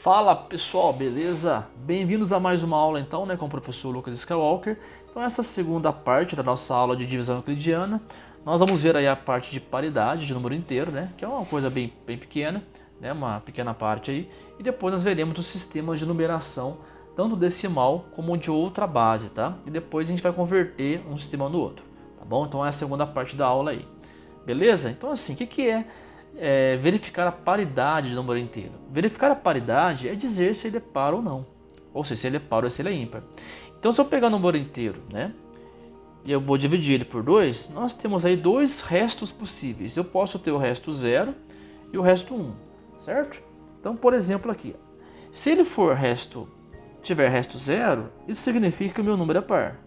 Fala pessoal, beleza? Bem-vindos a mais uma aula então, com o professor Lucas Skywalker. Então essa segunda parte da nossa aula de divisão euclidiana, nós vamos ver aí a parte de paridade de número inteiro, que é uma coisa bem pequena, uma pequena parte aí. E depois nós veremos os sistemas de numeração, tanto decimal como de outra base, tá? E depois a gente vai converter um sistema no outro, tá bom? Então é a segunda parte da aula aí, beleza? Então assim, o que é verificar a paridade de número inteiro? Verificar a paridade é dizer se ele é par ou não, ou seja, se ele é par ou se ele é ímpar. Então se eu pegar o número inteiro, e eu vou dividir ele por 2, nós temos aí dois restos possíveis. Eu posso ter o resto 0 e o resto 1, certo? Então, por exemplo aqui, se ele tiver resto 0, isso significa que o meu número é par.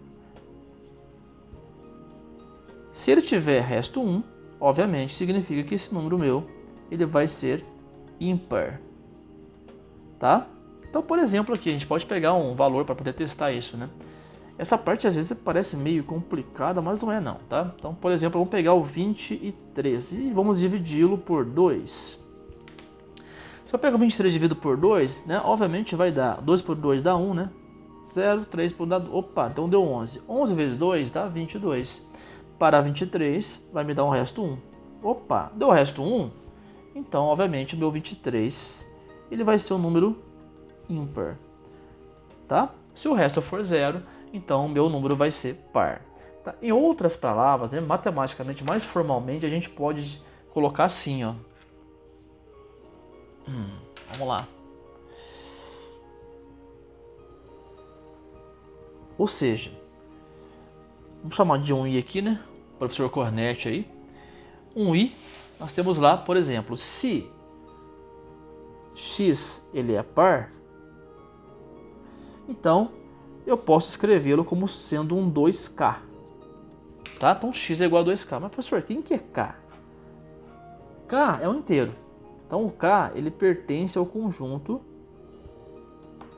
Se ele tiver resto 1, obviamente significa que esse número meu ele vai ser ímpar, tá? Então, por exemplo, aqui a gente pode pegar um valor para poder testar isso, Essa parte às vezes parece meio complicada, mas não é não, tá? Então, por exemplo, vamos pegar o 23 e vamos dividi-lo por 2. Se eu pego o 23 dividido por 2, obviamente vai dar 2 por 2 dá 1, 0, 3 por 2, opa, então deu 11. 11 vezes 2 dá 22. Para 23 vai me dar um resto 1. Opa, deu o resto 1? Então, obviamente, o meu 23 ele vai ser um número ímpar, tá? Se o resto for 0, então o meu número vai ser par. Tá? Em outras palavras, matematicamente, mais formalmente, a gente pode colocar assim, ó. Vamos lá. Ou seja, vamos chamar de um i aqui, Professor Cornete aí. Um i, nós temos lá, por exemplo, se x ele é par, então eu posso escrevê-lo como sendo um 2k, tá? Então x é igual a 2k. Mas professor, quem que é k? K é um inteiro. Então o k ele pertence ao conjunto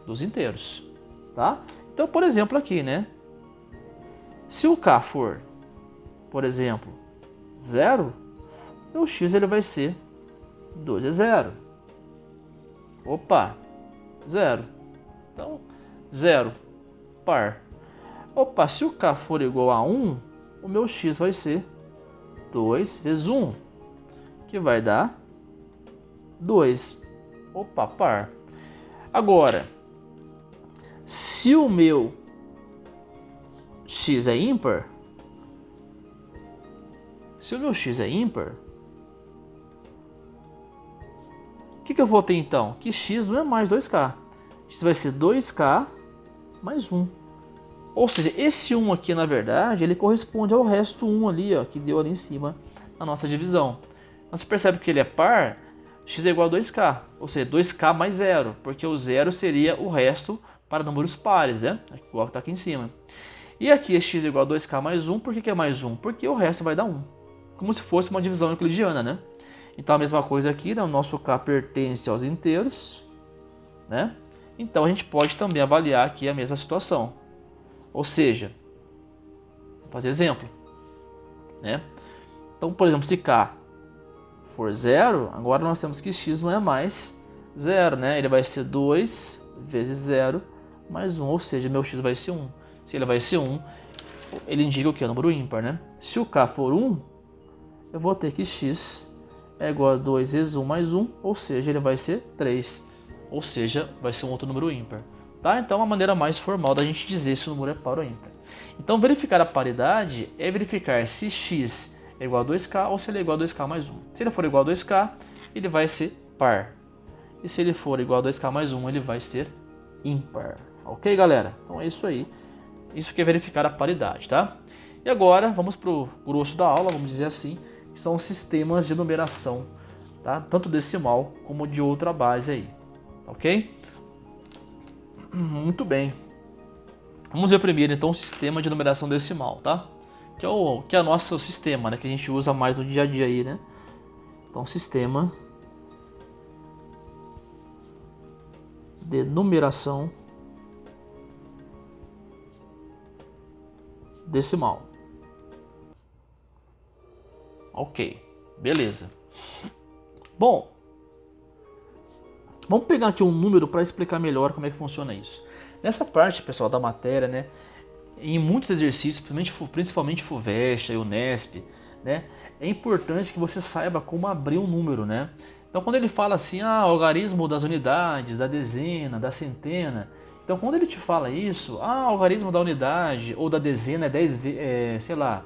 dos inteiros, tá? Então, por exemplo, aqui, se o k for, por exemplo, 0, o x ele vai ser 2 é 0. Opa, 0. Então, 0, par. Opa, se o k for igual a 1, o meu x vai ser 2 vezes 1, que vai dar 2. Opa, par. Agora, se o meu x é ímpar, o que eu vou ter então? Que x não é mais 2k. X vai ser 2k mais 1. Ou seja, esse 1 aqui, na verdade, ele corresponde ao resto 1 ali, ó, que deu ali em cima na nossa divisão. Então você percebe que ele é par, x é igual a 2k. Ou seja, 2k mais 0, porque o 0 seria o resto para números pares, igual que está aqui em cima. E aqui é x é igual a 2k mais 1, por que é mais 1? Porque o resto vai dar 1. Como se fosse uma divisão euclidiana, Então a mesma coisa aqui, o nosso k pertence aos inteiros, Então a gente pode também avaliar aqui a mesma situação. Ou seja, vou fazer exemplo, Então, por exemplo, se k for 0, agora nós temos que x não é mais 0, Ele vai ser 2 vezes 0 mais 1, ou seja, meu x vai ser 1. Se ele vai ser 1, ele indica o que? O número ímpar, Se o k for 1, eu vou ter que x é igual a 2 vezes 1 mais 1, ou seja, ele vai ser 3. Ou seja, vai ser um outro número ímpar. Tá? Então, a maneira mais formal da gente dizer se o número é par ou ímpar. Então, verificar a paridade é verificar se x é igual a 2k ou se ele é igual a 2k mais 1. Se ele for igual a 2k, ele vai ser par. E se ele for igual a 2k mais 1, ele vai ser ímpar. Ok, galera? Então, é isso aí. Isso que é verificar a paridade, tá? E agora, vamos para o grosso da aula, vamos dizer assim, que são os sistemas de numeração, tá? Tanto decimal como de outra base aí. Ok? Muito bem. Vamos ver primeiro então o sistema de numeração decimal, tá? Que é o nosso sistema, que a gente usa mais no dia a dia aí, Então, sistema de numeração decimal. Ok, beleza. Bom, Vamos pegar aqui um número para explicar melhor como é que funciona isso. Nessa parte, pessoal, da matéria, né, em muitos exercícios, principalmente FUVEST e UNESP, né, é importante que você saiba como abrir um número, né? Então, quando ele fala assim, algarismo das unidades, da dezena, da centena, então quando ele te fala isso, algarismo da unidade ou da dezena é 10 sei lá,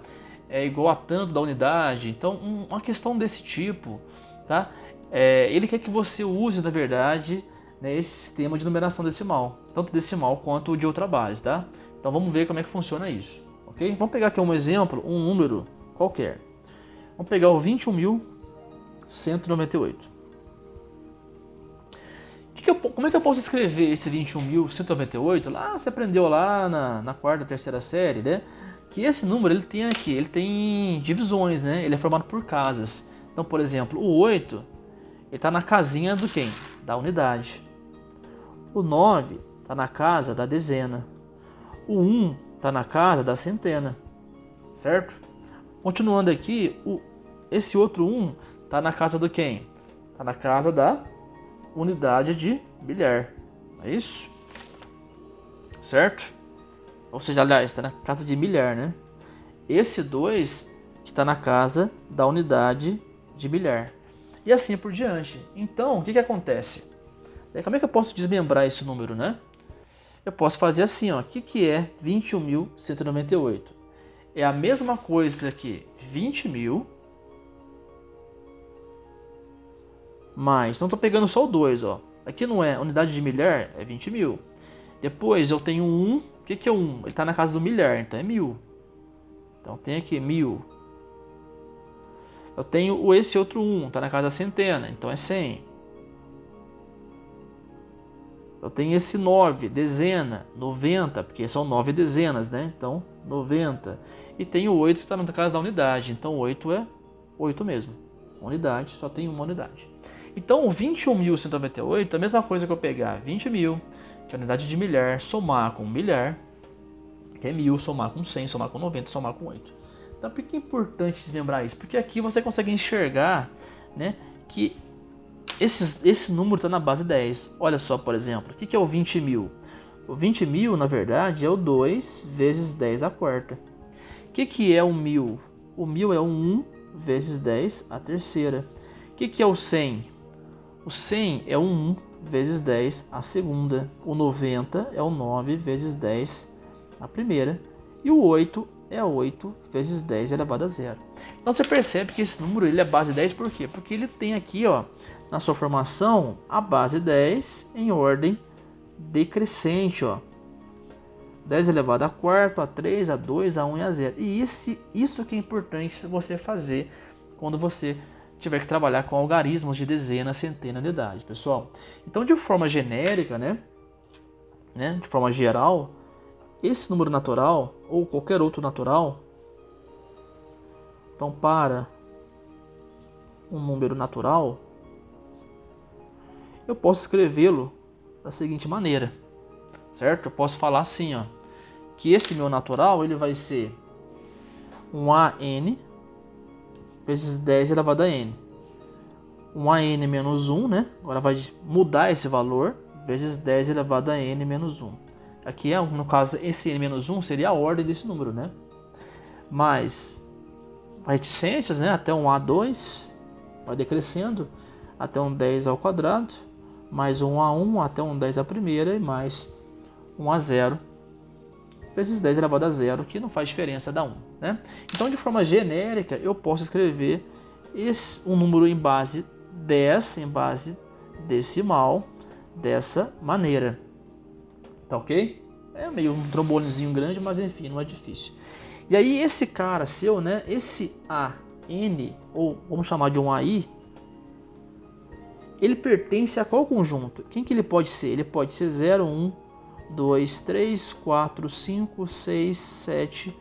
é igual a tanto da unidade. Então, uma questão desse tipo, tá? Ele quer que você use, na verdade, né, esse sistema de numeração decimal, tanto decimal quanto de outra base, tá? Então vamos ver como é que funciona isso, ok? Vamos pegar aqui um exemplo, um número qualquer. Vamos pegar o 21.198. Como é que eu posso escrever esse 21.198? Lá você aprendeu lá na quarta, terceira série, né? Que esse número ele tem divisões, né? Ele é formado por casas. Então, por exemplo, o 8, ele está na casinha do quem? Da unidade. O 9 está na casa da dezena. O 1 está na casa da centena, certo? Continuando aqui, esse outro 1 está na casa do quem? Está na casa da unidade de bilhar, é isso? Certo? Ou seja, aliás, está na casa de milhar, né? Esse 2 está na casa da unidade de bilhar. E assim por diante. Então, o que acontece? Como é que eu posso desmembrar esse número, né? Eu posso fazer assim, ó. O que é 21.198? É a mesma coisa que 20.000 mais... Então, estou pegando só o 2, ó. Aqui não é unidade de milhar, é 20.000. Depois eu tenho 1. O que é 1? Ele está na casa do milhar, então é 1.000. Então tem aqui 1.000. Eu tenho esse outro 1, está na casa da centena, então é 100. Eu tenho esse 9, dezena, 90, porque são 9 dezenas, né? Então 90. E tem o 8 que está na casa da unidade, então 8 é 8 mesmo. Unidade, só tem uma unidade. Então o 21.198 é a mesma coisa que eu pegar 20.000, que é a unidade de milhar, somar com milhar, que é 1.000, somar com 100, somar com 90, somar com 8. Então por que é importante desmembrar isso? Porque aqui você consegue enxergar, né, que esse número está na base 10. Olha só, por exemplo, o que é o 20.000? O 20.000, na verdade, é o 2 vezes 10 à quarta. O que é o 1.000? O 1.000 é o 1 vezes 10 à terceira. O que é o 100? O 100 é o 1 vezes 10 à segunda. O 90 é o 9 vezes 10 à primeira. E o 8 é 8 vezes 10 elevado a zero. Então você percebe que esse número ele é base 10 por quê? Porque ele tem aqui, ó, na sua formação, a base 10 em ordem decrescente, ó. 10 elevado a quarto, a 3, a 2, a 1 e a 0. E isso que é importante você fazer quando você tiver que trabalhar com algarismos de dezena, centena, unidade, pessoal. Então, de forma genérica, né, de forma geral, esse número natural, ou qualquer outro natural, então para um número natural, eu posso escrevê-lo da seguinte maneira, certo? Eu posso falar assim, ó, que esse meu natural ele vai ser um AN vezes 10 elevado a N. Um AN menos 1, né? Agora vai mudar esse valor, vezes 10 elevado a N menos 1. Aqui, no caso, esse N menos 1 seria a ordem desse número, né? Mais reticências, né? Até um A2, vai decrescendo, até um 10 ao quadrado, mais um A1 até um 10 à primeira e mais um A0 vezes 10 elevado a zero, que não faz diferença, dá 1, né? Então, de forma genérica, eu posso escrever um número em base 10, em base decimal, dessa maneira. Tá ok? É meio um trombonezinho grande, mas enfim, não é difícil. E aí esse cara seu, né? Esse AN, ou vamos chamar de um AI, ele pertence a qual conjunto? Quem que ele pode ser? Ele pode ser 0, 1, 2, 3, 4, 5, 6, 7,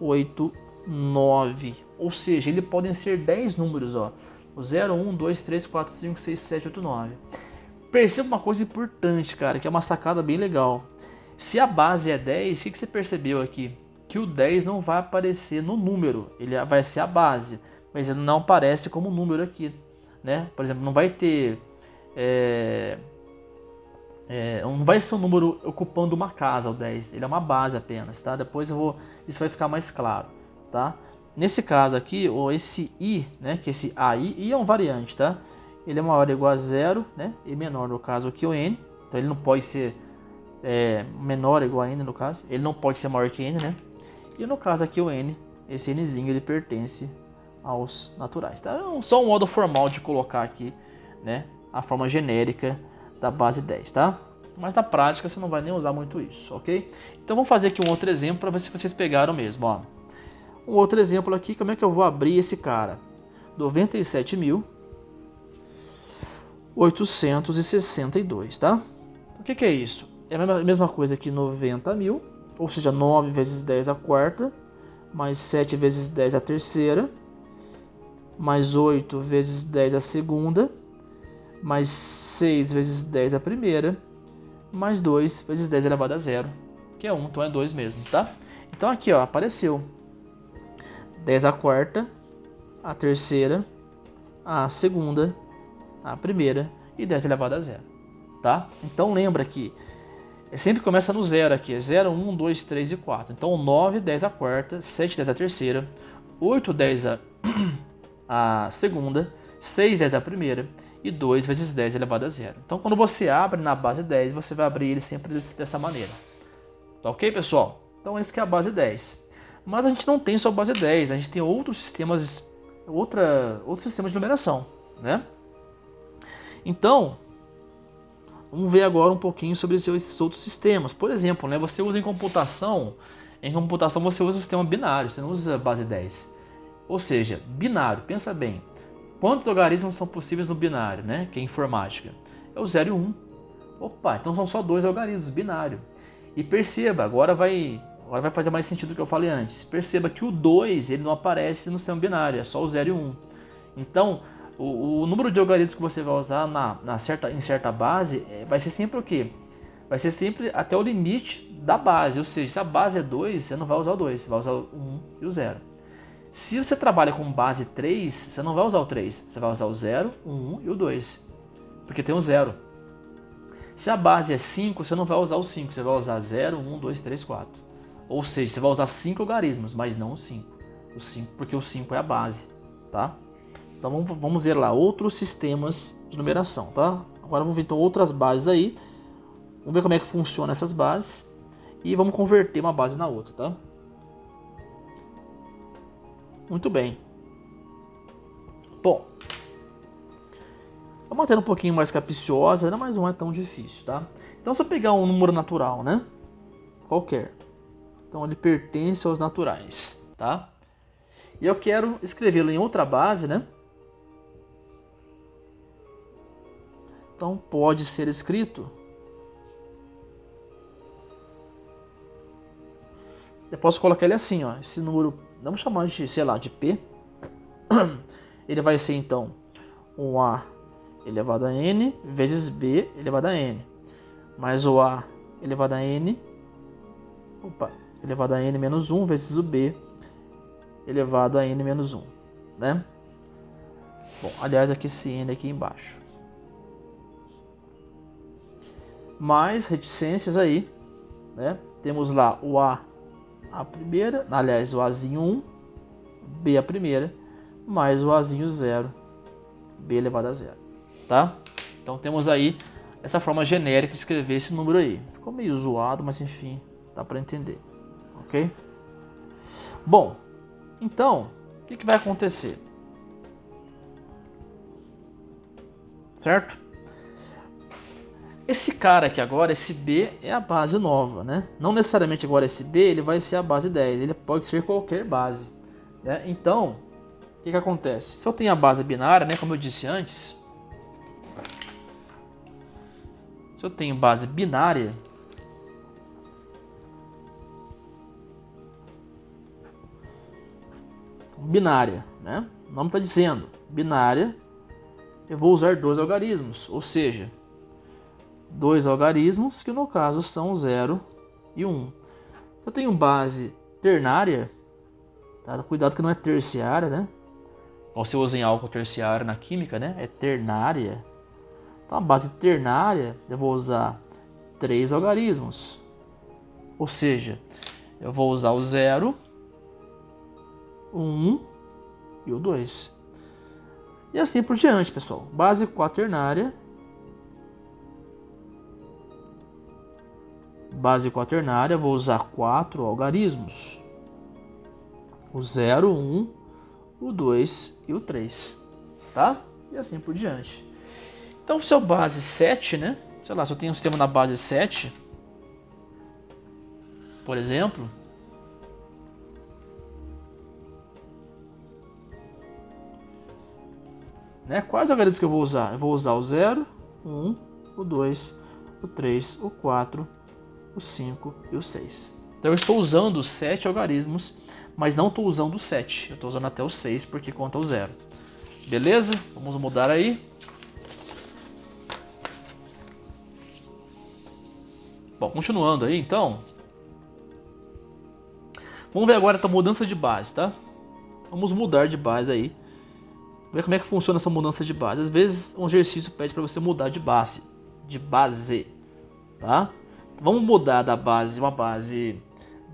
8, 9. Ou seja, ele podem ser 10 números, ó. O 0, 1, 2, 3, 4, 5, 6, 7, 8, 9. Perceba uma coisa importante, cara, que é uma sacada bem legal. Se a base é 10, o que você percebeu aqui? Que o 10 não vai aparecer no número, ele vai ser a base, mas ele não aparece como número aqui, né? Por exemplo, não vai ter Não vai ser um número ocupando uma casa, o 10. Ele é uma base apenas, tá? Depois isso vai ficar mais claro, tá? Nesse caso aqui, esse i, né? Que esse AI, i é um variante, tá? Ele é maior ou igual a zero, né? E menor no caso aqui o n. Então ele não pode ser menor ou igual a n no caso. Ele não pode ser maior que n, né? E no caso aqui o n, esse nzinho, ele pertence aos naturais, tá? Só um modo formal de colocar aqui, né? A forma genérica da base 10, tá? Mas na prática você não vai nem usar muito isso, ok? Então vamos fazer aqui um outro exemplo para ver se vocês pegaram mesmo, ó. Um outro exemplo aqui, como é que eu vou abrir esse cara? 97.862, tá? O que é isso? É a mesma coisa que 90.000, ou seja, 9 vezes 10 a quarta, mais 7 vezes 10 a terceira, mais 8 vezes 10 a segunda, mais 6 vezes 10 a primeira, mais 2 vezes 10 elevado a zero, que é 1, então é 2 mesmo, tá? Então aqui, ó, apareceu 10 a quarta, a terceira, a segunda, a primeira e 10 elevado a zero, tá? Então lembra que sempre começa no zero aqui, é 0, 1, 2, 3 e 4. Então 9, 10 a quarta, 7, 10 a terceira, 8, 10 a segunda, 6, 10 a primeira e 2 vezes 10 elevado a zero. Então quando você abre na base 10, você vai abrir ele sempre dessa maneira. Tá ok, pessoal? Então esse que é a base 10. Mas a gente não tem só base 10, a gente tem outros sistemas, outros sistemas de numeração, né? Então, vamos ver agora um pouquinho sobre esses outros sistemas. Por exemplo, né, você usa em computação você usa o sistema binário, você não usa a base 10. Ou seja, binário, pensa bem. Quantos logaritmos são possíveis no binário, né? Que é informática? É o 0 e 1. Opa, então são só 2 logaritmos, binário. E perceba, agora vai fazer mais sentido do que eu falei antes. Perceba que o 2 ele não aparece no sistema binário, é só o 0 e 1. Então, o número de logaritmos que você vai usar em certa base vai ser sempre o quê? Vai ser sempre até o limite da base. Ou seja, se a base é 2, você não vai usar o 2, você vai usar o 1 e o 0. Se você trabalha com base 3, você não vai usar o 3, você vai usar o 0, o 1 e o 2, porque tem o 0. Se a base é 5, você não vai usar o 5, você vai usar 0, 1, 2, 3, 4. Ou seja, você vai usar 5 logaritmos, mas não o 5. Porque o 5 é a base, tá? Então vamos ver lá outros sistemas de numeração, tá? Agora vamos ver então outras bases aí. Vamos ver como é que funciona essas bases e vamos converter uma base na outra, tá? Muito bem. Bom, vamos manter um pouquinho mais capciosa, mas não é tão difícil, tá? Então se eu pegar um número natural, né? Qualquer. Então ele pertence aos naturais, tá? E eu quero escrevê-lo em outra base, né? Então pode ser escrito. Eu posso colocar ele assim, ó. Esse número, vamos chamar de, sei lá, de P. Ele vai ser então um A elevado a N vezes B elevado a N. Mais o A elevado a N. Elevado a N menos 1 vezes o B elevado a N menos 1, né? Bom, aliás, aqui esse N aqui embaixo. Mais reticências aí, né? Temos lá o A primeira, aliás, o Azinho 1, B a primeira, mais o Azinho 0, B elevado a 0, tá? Então temos aí essa forma genérica de escrever esse número aí. Ficou meio zoado, mas enfim, dá para entender, ok? Bom, então, o que vai acontecer? Certo? Esse cara aqui agora, esse B, é a base nova, né? Não necessariamente agora esse B, ele vai ser a base 10, ele pode ser qualquer base, né? Então, o que acontece? Se eu tenho a base binária, né, como eu disse antes, se eu tenho base binária, né? O nome está dizendo, binária, eu vou usar 2 algarismos, ou seja, 2 algarismos que no caso são 0 e 1. Eu tenho base ternária, tá? Cuidado que não é terciária, né? Você usa em álcool terciário na química, né? É ternária. Então a base ternária eu vou usar 3 algarismos. Ou seja, eu vou usar o 0, o 1 e o 2. E assim por diante, pessoal. Base quaternária. Base quaternária, vou usar 4 algarismos. O 0, o 1, o 2 e o 3. Tá? E assim por diante. Então, se eu base 7, né? Sei lá, se eu tenho um sistema na base 7, por exemplo, né? Quais algarismos que eu vou usar? Eu vou usar o 0, o 1, o 2, o 3, o 4, o 5 e o 6. Então eu estou usando 7 algarismos, mas não estou usando o 7. Eu estou usando até o 6 porque conta o 0. Beleza? Vamos mudar aí. Bom, continuando aí então. Vamos ver agora a mudança de base, tá? Vamos mudar de base aí. Ver como é que funciona essa mudança de base. Às vezes um exercício pede para você mudar de base. Tá? Vamos mudar da base, uma base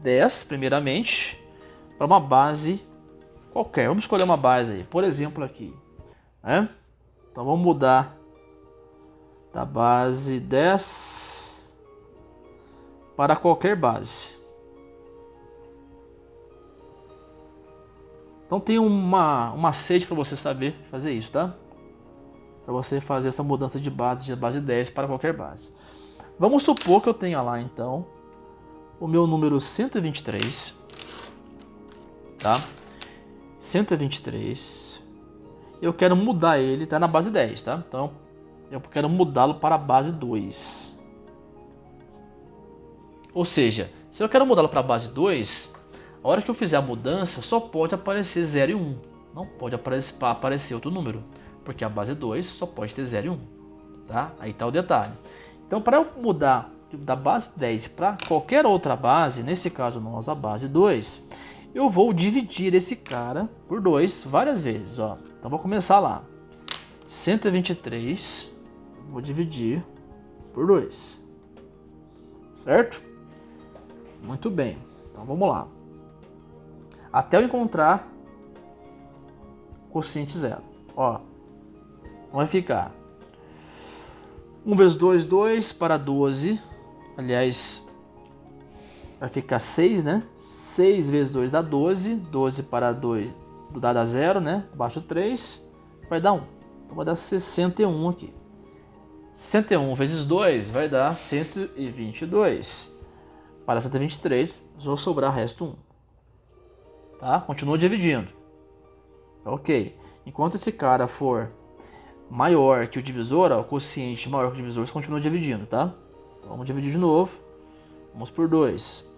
10 primeiramente, para uma base qualquer. Vamos escolher uma base aí, por exemplo aqui, né? Então vamos mudar da base 10 para qualquer base. Então tem uma macete para você saber fazer isso, tá? Para você fazer essa mudança de base 10 para qualquer base. Vamos supor que eu tenha lá então o meu número 123, tá? 123. Eu quero mudar ele, tá na base 10, tá? Então eu quero mudá-lo para a base 2. Ou seja, se eu quero mudá-lo para a base 2, a hora que eu fizer a mudança só pode aparecer 0 e 1. Não pode aparecer outro número, porque a base 2 só pode ter 0 e 1, tá? Aí tá o detalhe. Então, para eu mudar da base 10 para qualquer outra base, nesse caso nós a base 2, eu vou dividir esse cara por 2 várias vezes, ó. Então vou começar lá. 123, vou dividir por 2. Certo? Muito bem. Então vamos lá. Até eu encontrar quociente zero. Ó, vai ficar 1 vezes 2, 2 para 12. Aliás, vai ficar 6, né? 6 vezes 2 dá 12. 12 para 2 dá 0, né? Abaixo 3 vai dar 1. Então vai dar 61 aqui. 61 vezes 2 vai dar 122. Para 123, só sobrar resto 1. Tá? Continua dividindo. Ok. Enquanto esse cara for maior que o divisor, ó, o quociente maior que o divisor, você continua dividindo, tá? Então, vamos dividir de novo. Vamos por 2.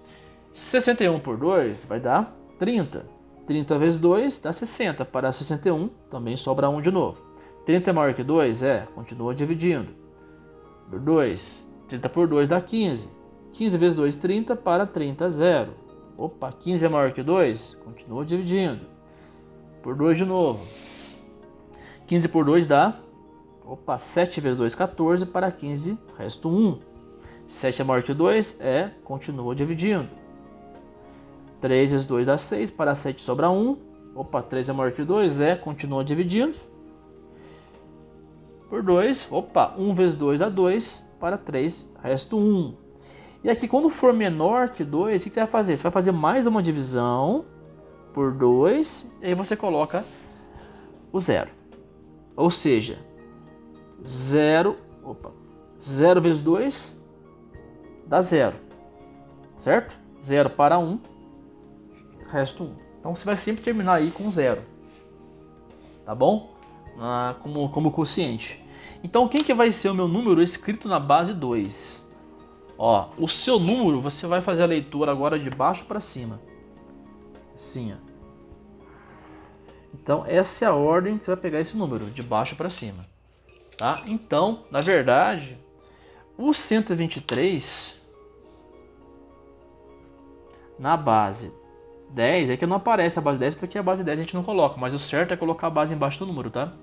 61 por 2 vai dar 30. 30 vezes 2 dá 60. Para 61, também sobra 1 de novo. 30 é maior que 2? Continua dividindo. Por 2. 30 por 2 dá 15. 15 vezes 2, 30. Para 30, 0. Opa, 15 é maior que 2? Continua dividindo. Por 2 de novo. 15 por 2 dá... Opa, 7 vezes 2, 14. Para 15, resto 1. 7 é maior que 2? Continua dividindo. 3 vezes 2 dá 6. Para 7 sobra 1. Opa, 3 é maior que 2? Continua dividindo. Por 2. Opa, 1 vezes 2 dá 2. Para 3, resto 1. E aqui, quando for menor que 2, o que você vai fazer? Você vai fazer mais uma divisão por 2. E aí você coloca o 0. Ou seja, 0 vezes 2 dá 0. Certo? 0 para 1, resto 1. Então você vai sempre terminar aí com 0. Tá bom? Como quociente. Então quem que vai ser o meu número escrito na base 2? Ó, o seu número, você vai fazer a leitura agora de baixo para cima. Assim, ó. Então essa é a ordem que você vai pegar esse número, de baixo para cima. Tá? Então, na verdade, o 123 na base 10 é que não aparece a base 10 porque a base 10 a gente não coloca, mas o certo é colocar a base embaixo do número, tá?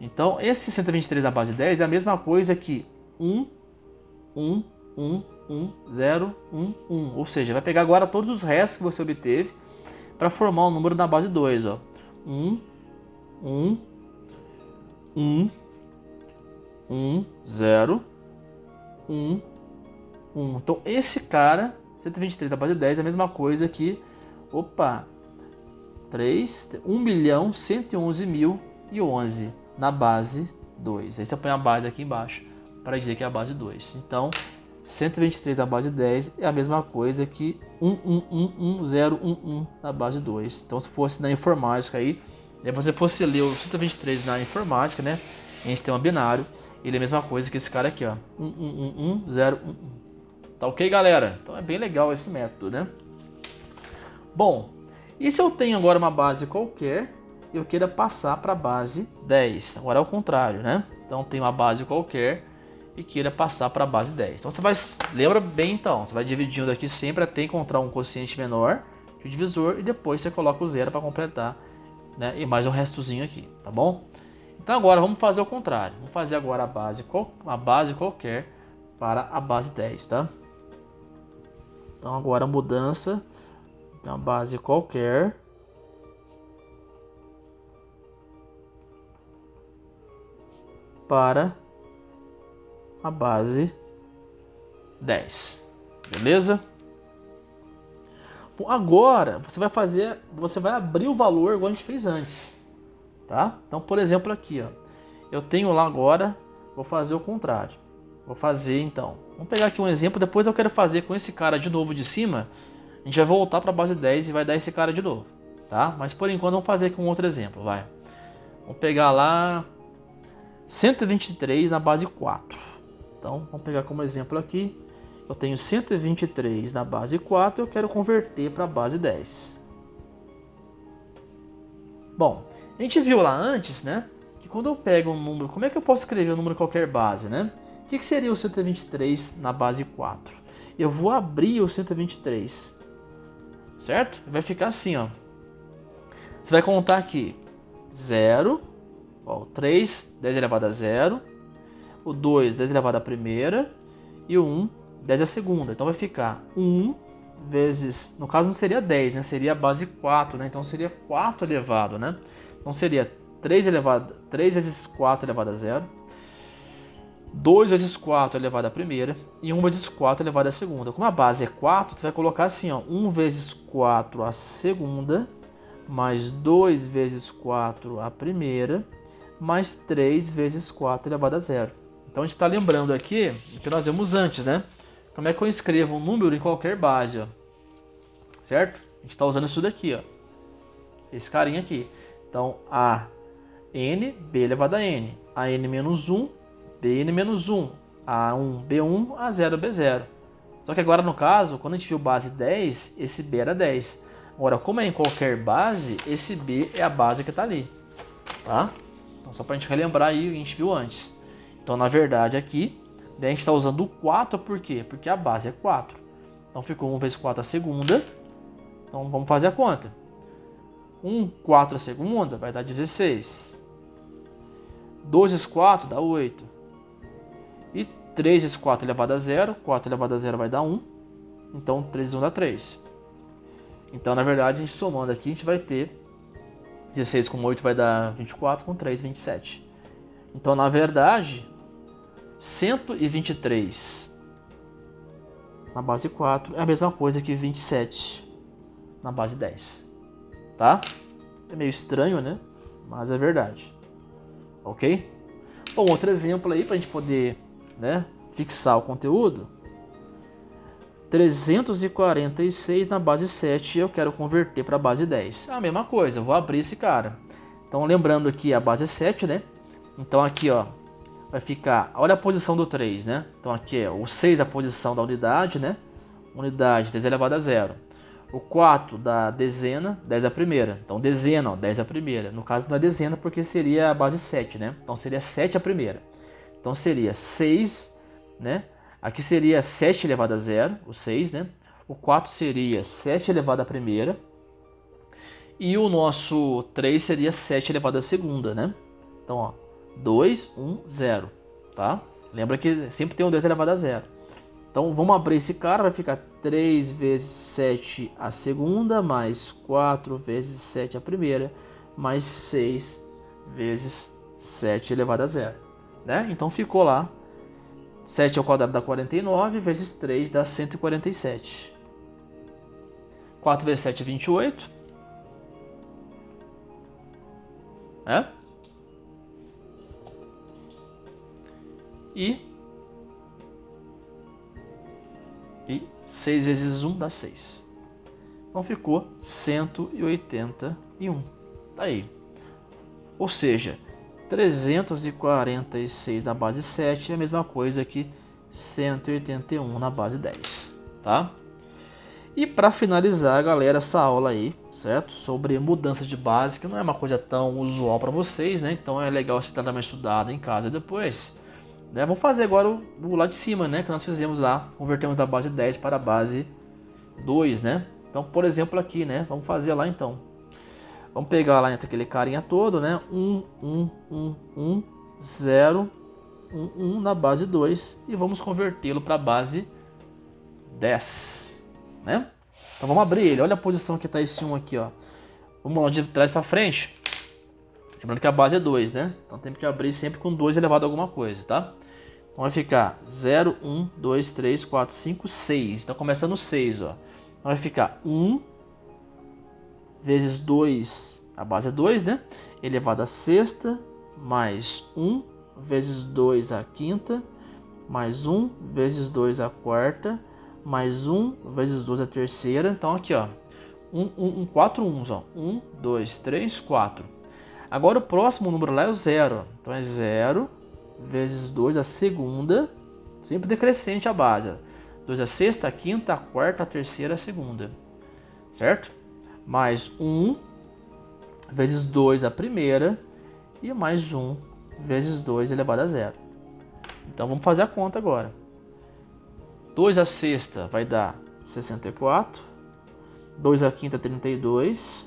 Então, esse 123 na base 10 é a mesma coisa que 1, 1, 1, 1, 0, 1, 1. Ou seja, vai pegar agora todos os restos que você obteve para formar um número na base 2. Ó. 1, 1, 1, 1, 0, 1, 1. Então esse cara, 123 da base 10, é a mesma coisa que, 1.111.011 na base 2. Aí você põe a base aqui embaixo para dizer que é a base 2. Então, 123 da base 10 é a mesma coisa que 1.111.011 na base 2. Então, se fosse na informática aí, se você fosse ler o 123 na informática, né, em sistema binário, ele é a mesma coisa que esse cara aqui, ó, 1.111.011. Tá ok, galera? Então é bem legal esse método, né? Bom, e se eu tenho agora uma base qualquer, eu queira passar para a base 10? Agora é o contrário, né? Então tem uma base qualquer e queira passar para a base 10. Então você vai, lembra bem então, você vai dividindo aqui sempre até encontrar um quociente menor que o divisor e depois você coloca o zero para completar, né? E mais um restozinho aqui, tá bom? Então agora vamos fazer o contrário. Vamos fazer agora a base qualquer para a base 10, tá? Então agora a mudança, uma base qualquer para a base 10, beleza? Bom, agora você vai abrir o valor igual a gente fez antes, tá? Então, por exemplo, aqui, ó, eu tenho lá agora, vou fazer o contrário. Vou fazer então, vamos pegar aqui um exemplo, depois eu quero fazer com esse cara de novo de cima, a gente vai voltar para a base 10 e vai dar esse cara de novo, tá? Mas por enquanto vamos fazer aqui um outro exemplo, vai. Vamos pegar lá 123 na base 4. Então, vamos pegar como exemplo aqui. Eu tenho 123 na base 4 e eu quero converter para a base 10. Bom, a gente viu lá antes, né? Que quando eu pego um número, como é que eu posso escrever um número em qualquer base, né? O que seria o 123 na base 4? Eu vou abrir o 123, certo? Vai ficar assim, ó. Você vai contar aqui 0, ó, o 3, 10 elevado a 0, o 2, 10 elevado a primeira, e o 1, 10 a segunda. Então vai ficar 1 vezes, no caso não seria 10, né? Seria a base 4, né? Então seria 4 elevado, né? Então seria 3 vezes 4 elevado a 0, 2 vezes 4 elevado à primeira e 1 vezes 4 elevado à segunda. Como a base é 4, você vai colocar assim, ó, 1 vezes 4 à segunda, mais 2 vezes 4 à primeira, mais 3 vezes 4 elevado a 0. Então a gente está lembrando aqui o que nós vimos antes, né? Como é que eu escrevo um número em qualquer base, ó? Certo? A gente está usando isso daqui, ó. Esse carinha aqui. Então, a n, b elevado a n. A n menos 1, bn menos 1. A1, b1, a0, b0. Só que agora, no caso, quando a gente viu base 10, esse b era 10. Agora, como é em qualquer base, esse b é a base que está ali. Tá? Então, só para a gente relembrar aí o que a gente viu antes. Então, na verdade, aqui, a gente está usando o 4, por quê? Porque a base é 4. Então, ficou 1 vezes 4 a segunda. Então, vamos fazer a conta. 1, 4 a segunda vai dar 16. 2 vezes 4 dá 8. E 3 vezes 4 elevado a 0. 4 elevado a 0 vai dar 1. Então, 3 vezes 1 dá 3. Então, na verdade, a gente somando aqui, a gente vai ter 16 com 8 vai dar 24, com 3, 27. Então, na verdade, 123 na base 4 é a mesma coisa que 27 na base 10. Tá? É meio estranho, né? Mas é verdade. Ok? Bom, outro exemplo aí para a gente poder, né, fixar o conteúdo. 346 na base 7 eu quero converter para a base 10. É a mesma coisa, eu vou abrir esse cara. Então, lembrando aqui a base 7, né? Então, aqui, ó, vai ficar... Olha a posição do 3, né? Então, aqui é o 6 a posição da unidade, né? Unidade, 10 elevado a 0. O 4 da dezena, 10 a primeira. Então, dezena, ó, 10 a primeira. No caso, não é dezena porque seria a base 7, né? Então, seria 7 a primeira. Então, seria 6, né? Aqui seria 7 elevado a 0, o 6, né? O 4 seria 7 elevado à primeira. E o nosso 3 seria 7 elevado à segunda, né? Então, ó, 2, 1, 0, tá? Lembra que sempre tem um 10 elevado a 0. Então vamos abrir esse cara, vai ficar 3 vezes 7 a segunda, mais 4 vezes 7 a primeira, mais 6 vezes 7 elevado a zero. Né? Então ficou lá, 7 ao quadrado dá 49, vezes 3 dá 147. 4 vezes 7 é 28. É? E 6 vezes 1 dá 6. Então ficou 181. Tá aí. Ou seja, 346 na base 7 é a mesma coisa que 181 na base 10. Tá? E para finalizar, galera, essa aula aí, certo? Sobre mudança de base, que não é uma coisa tão usual para vocês, né? Então é legal você dar uma estudada em casa depois. Né? Vamos fazer agora o lá de cima, né? Que nós fizemos lá, convertemos da base 10 para a base 2, né? Então, por exemplo, aqui, né? Vamos fazer lá então. Vamos pegar lá entre aquele carinha todo, né? 0, 1 na base 2 e vamos convertê-lo para a base 10, né? Então vamos abrir ele. Olha a posição que está esse 1 aqui, ó. Vamos lá de trás para frente. Lembrando que a base é 2, né? Então tem que abrir sempre com 2 elevado a alguma coisa, tá? Então vai ficar 0, 1, 2, 3, 4, 5, 6. Então começa no 6, ó. Então vai ficar 1 vezes 2, a base é 2, né? Elevado a sexta, mais 1 vezes 2 a quinta, mais 1 vezes 2 a quarta, mais 1 vezes 2 a terceira. Então aqui, ó. 4 uns, ó. 1, 2, 3, 4. Agora o próximo número lá é o 0. Então é 0 vezes 2 a segunda, sempre decrescente a base. 2 a sexta, a quinta, a quarta, a terceira, a segunda. Certo? Mais 1 vezes 2 a primeira e mais 1 vezes 2 elevado a zero. Então vamos fazer a conta agora. 2 a sexta vai dar 64. 2 a quinta, 32.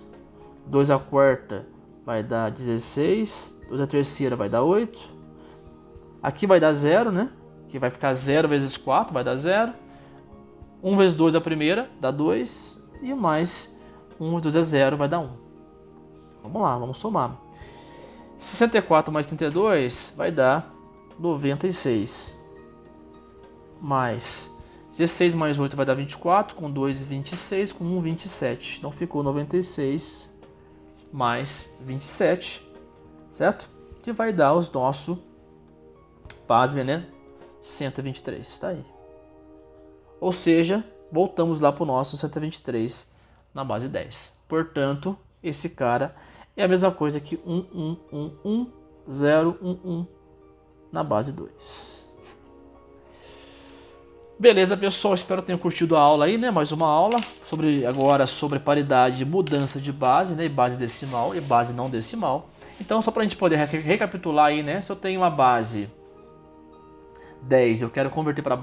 2 a quarta vai dar 16. 2 a terceira vai dar 8. Aqui vai dar 0, né? Que vai ficar 0 vezes 4, vai dar 0. 1 vezes 2 a primeira, dá 2. E mais 1 vezes 2 é 0, vai dar 1. Vamos lá, vamos somar. 64 mais 32 vai dar 96. Mais 16 mais 8 vai dar 24. Com 2, 26. Com 1, 27. Então ficou 96 mais 27. Certo? Que vai dar os nossos, pasmem, né? 123. Tá aí. Ou seja, voltamos lá para o nosso 123 na base 10. Portanto, esse cara é a mesma coisa que 0, 1 na base 2. Beleza, pessoal? Espero que tenham curtido a aula aí, né? Mais uma aula agora sobre paridade e mudança de base, né? Base decimal e base não decimal. Então, só para a gente poder recapitular aí, né? Se eu tenho uma base 10, eu quero converter para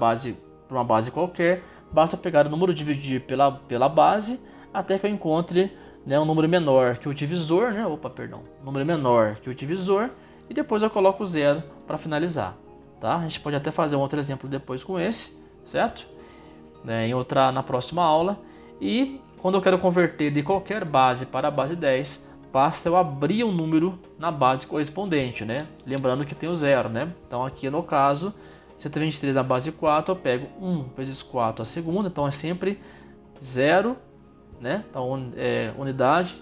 uma base qualquer, basta pegar o número e dividir pela base até que eu encontre, né, um número menor que o divisor, né? Um número menor que o divisor, e depois eu coloco o 0 para finalizar, tá? A gente pode até fazer um outro exemplo depois com esse, certo? Né, na próxima aula. E quando eu quero converter de qualquer base para a base 10, basta eu abrir um número na base correspondente, né? Lembrando que tem o 0, né? Então aqui no caso, 123 na base 4, eu pego 1 vezes 4 a segunda, então é sempre 0, né? Então unidade,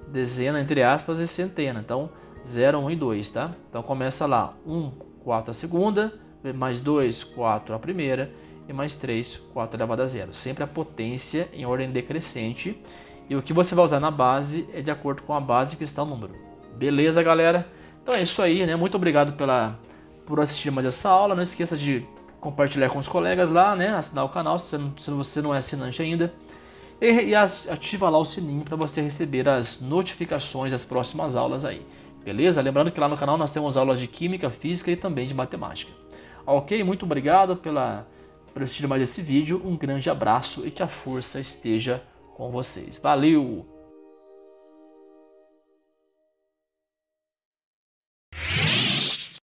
dezena, entre aspas, e centena. Então 0, 1 e 2, tá? Então começa lá, 1, 4 a segunda, mais 2, 4 a primeira, e mais 3, 4 elevado a zero. Sempre a potência em ordem decrescente. E o que você vai usar na base é de acordo com a base que está o número. Beleza, galera? Então é isso aí, né? Muito obrigado por assistir mais essa aula. Não esqueça de compartilhar com os colegas lá, né? Assinar o canal se você não é assinante ainda. E ativa lá o sininho para você receber as notificações das próximas aulas aí. Beleza? Lembrando que lá no canal nós temos aulas de Química, Física e também de Matemática. Ok? Muito obrigado por assistir mais esse vídeo. Um grande abraço e que a força esteja com vocês. Valeu!